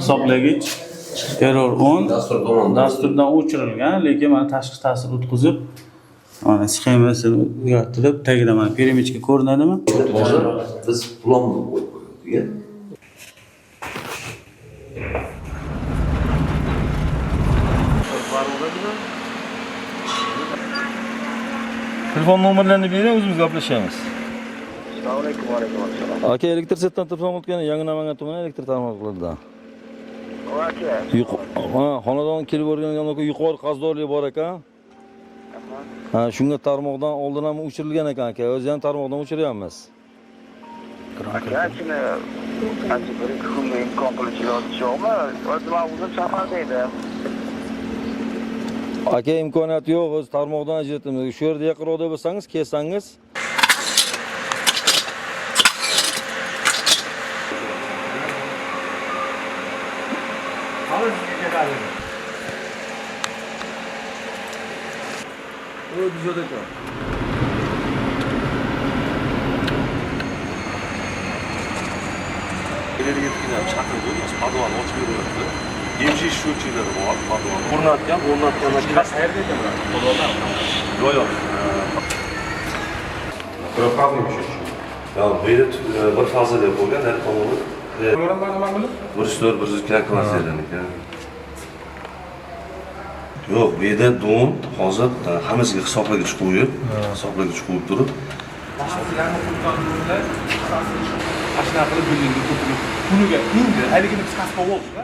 hisoblagich error 10 dasturdan o'chirilgan, lekin mana tashqi ta'sir o'tkazib, mana sxemasini o'zgartirib, tagida mana перемычка ko'rinadimi? Hozir biz plon qo'yib qo'ydik. Telefon nomerlarini bering, o'zimiz gaplashamiz. Assalomu alaykum. Va alaykum assalom. Aka, elektr setdan telefon o'tgan Yangi Namangan tumani elektr tarmoqlaridan. Aka. Xonadon kelib o'rgangan yuqori qarzdorlik bor ekan. Ha, shunga tarmoqdan oldin ham o'chirilgan ekan aka. O'zi ham tarmoqdan o'chiryapmiz. Aka, shuni qancha bir kunga imkon qilish yo'qmi? O'zi men uzun safarda edim. Aka, imkoniyati yo'q, o'z tarmoqdan ajratamiz. Shu yerda yaqinroqda bo'lsangiz, kelsangiz. O güzel ekran. İleri gitkiler çakıldı, padovan oç veriyordu. Yemşi şu çiğleri var, padovan. Ornatken, kas nerede ki bırak? Yok yok. Profilmiş şu. Ya böyle bir fazla da yapılgan, her konuda. Bunlardan bana nima qilib? 104, 102 klasslardan ekan. Yo'q, bu yerda don hozir hammasiga hisoblagich qo'yib, hisoblagich qo'yib turib, Asoslarni qilganlar, asosini qilib bilingni ko'pini. Puniga endi haligini qisqasi bo'lsa